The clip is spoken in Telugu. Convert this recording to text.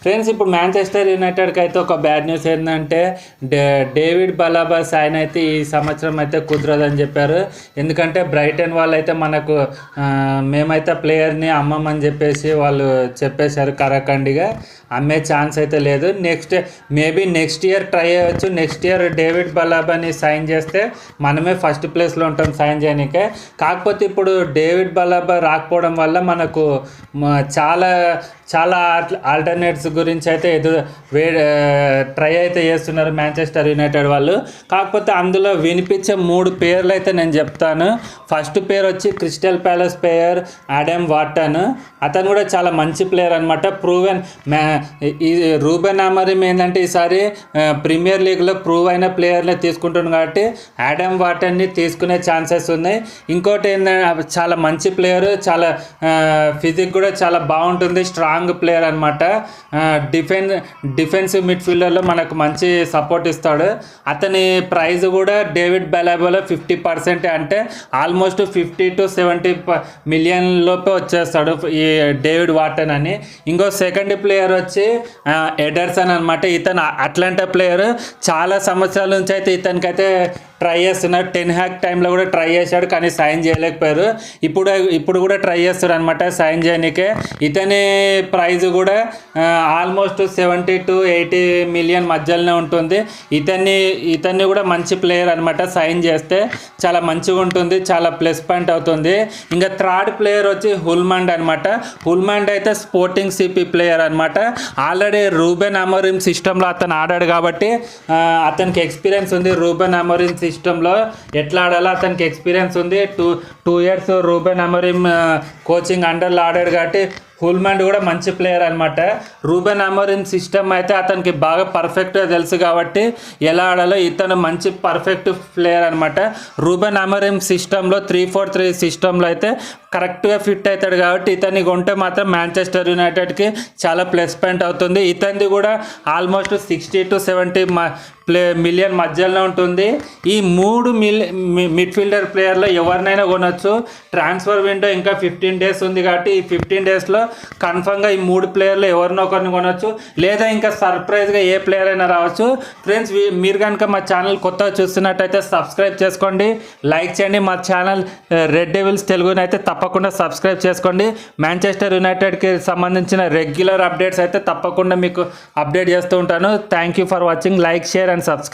ఫ్రెండ్స్, ఇప్పుడు మాంచెస్టర్ యునైటెడ్కి అయితే ఒక బ్యాడ్ న్యూస్ ఏంటంటే డేవిడ్ బలాబా సైన్ అయితే ఈ సంవత్సరం అయితే కుదరదని చెప్పారు. ఎందుకంటే బ్రైటన్ వాళ్ళు అయితే మనకు మేమైతే ప్లేయర్ని అమ్మమని చెప్పేసి వాళ్ళు చెప్పేశారు. కరాఖండిగా అమ్మే ఛాన్స్ అయితే లేదు. మేబీ నెక్స్ట్ ఇయర్ ట్రై అయ్యవచ్చు. నెక్స్ట్ ఇయర్ డేవిడ్ బలాబాని సైన్ చేస్తే మనమే ఫస్ట్ ప్లేస్లో ఉంటాం సైన్ చేయడానికే. కాకపోతే ఇప్పుడు డేవిడ్ బలాబా రాకపోవడం వల్ల మనకు చాలా చాలా ఆల్టర్నేట్స్ గురించి అయితే ట్రై అయితే చేస్తున్నారు మాంచెస్టర్ యునైటెడ్ వాళ్ళు. కాకపోతే అందులో వినిపించే 3 పేర్లు అయితే నేను చెప్తాను. ఫస్ట్ పేరు వచ్చి crystal palace player Adam Wharton. అతను కూడా చాలా మంచి ప్లేయర్ అనమాట. ఈ రూబెన్ అమరిమ్ ఏంటంటే ఈసారి ప్రీమియర్ లీగ్లో ప్రూవ్ అయిన ప్లేయర్ని తీసుకుంటుంది కాబట్టి ఆడమ్ వాటన్ని తీసుకునే ఛాన్సెస్ ఉన్నాయి. ఇంకోటి ఏంటంటే చాలా మంచి ప్లేయర్, చాలా ఫిజిక్ కూడా చాలా బాగుంటుంది, స్ట్రాంగ్ ప్లేయర్ అనమాట. డిఫెన్సివ్ మిడ్ఫీల్డర్లో మనకు మంచి సపోర్ట్ ఇస్తాడు. అతని ప్రైజ్ కూడా డేవిడ్ బలాబాలో 50%, అంటే ఆల్మోస్ట్ 50 to 70 మిలియన్ లోపే వచ్చేస్తాడు ఈ డేవిడ్ వాటన్ అని. ఇంకో సెకండ్ ప్లేయర్ వచ్చి ఎడర్సన్ అనమాట. ఇతను అట్లాంటా ప్లేయర్. చాలా సంవత్సరాల నుంచి అయితే ఇతనికైతే ట్రై చేస్తున్నారు. టెన్ హ్యాక్ టైంలో కూడా ట్రై చేశాడు కానీ సైన్ చేయలేకపోయారు. ఇప్పుడు కూడా ట్రై చేస్తారు అనమాట సైన్ చేయడానికే. ఇతని ప్రైజ్ కూడా ఆల్మోస్ట్ 70 to 80 మిలియన్ మధ్యలోనే ఉంటుంది. ఇతన్ని కూడా మంచి ప్లేయర్ అనమాట. సైన్ చేస్తే చాలా మంచిగా ఉంటుంది, చాలా ప్లస్ పాయింట్ అవుతుంది. ఇంకా థర్డ్ ప్లేయర్ వచ్చి హుల్మండ్ అనమాట. హుల్మండ్ అయితే స్పోర్టింగ్ సిపి ప్లేయర్ అనమాట. ఆల్రెడీ రూబెన్ అమోరిమ్ సిస్టంలో అతను ఆడాడు కాబట్టి అతనికి ఎక్స్పీరియన్స్ ఉంది. రూబెన్ అమోరిమ్ సిస్టంలో ఎట్లా ఆడాలో అతనికి ఎక్స్పీరియన్స్ ఉంది. Two years Ruben Amorim coaching అండర్లో ఆడాడు కాబట్టి హుల్మండ్ కూడా మంచి ప్లేయర్ అనమాట. రూబెన్ అమోరిమ్ సిస్టమ్ అయితే అతనికి బాగా పర్ఫెక్ట్గా తెలుసు కాబట్టి ఎలా ఆడాలో ఇతను మంచి పర్ఫెక్ట్ ప్లేయర్ అనమాట. రూబెన్ అమోరిమ్ సిస్టంలో 3-4-3 సిస్టంలో అయితే కరెక్ట్గా ఫిట్ అవుతాడు కాబట్టి ఇతన్ని కొంటే మాత్రం మాంచెస్టర్ యునైటెడ్కి చాలా ప్లస్ పాయింట్ అవుతుంది. ఇతనిది కూడా ఆల్మోస్ట్ 60 to 70 మిలియన్ మధ్యలో ఉంటుంది. ఈ 3 మిడ్ఫీల్డర్ ప్లేయర్లో ఎవరినైనా కొనవచ్చు. ట్రాన్స్ఫర్ విండో ఇంకా 15 days ఉంది కాబట్టి ఈ 15 daysలో కన్ఫర్మ్గా ఈ 3 ప్లేయర్లు ఎవరినో ఒకరిని కొనవచ్చు, లేదా ఇంకా సర్ప్రైజ్గా ఏ ప్లేయర్ అయినా రావచ్చు. ఫ్రెండ్స్, మీరు కనుక మా ఛానల్ కొత్తగా చూస్తున్నట్టయితే సబ్స్క్రైబ్ చేసుకోండి, లైక్ చేయండి. మా ఛానల్ రెడ్ డెవిల్స్ తెలుగుని అయితే తప్పకుండా సబ్స్క్రైబ్ చేసుకోండి. మాంచెస్టర్ యునైటెడ్కి సంబంధించిన రెగ్యులర్ అప్డేట్స్ అయితే తప్పకుండా మీకు అప్డేట్ చేస్తూ ఉంటాను. Thank you for watching. Like, share and subscribe.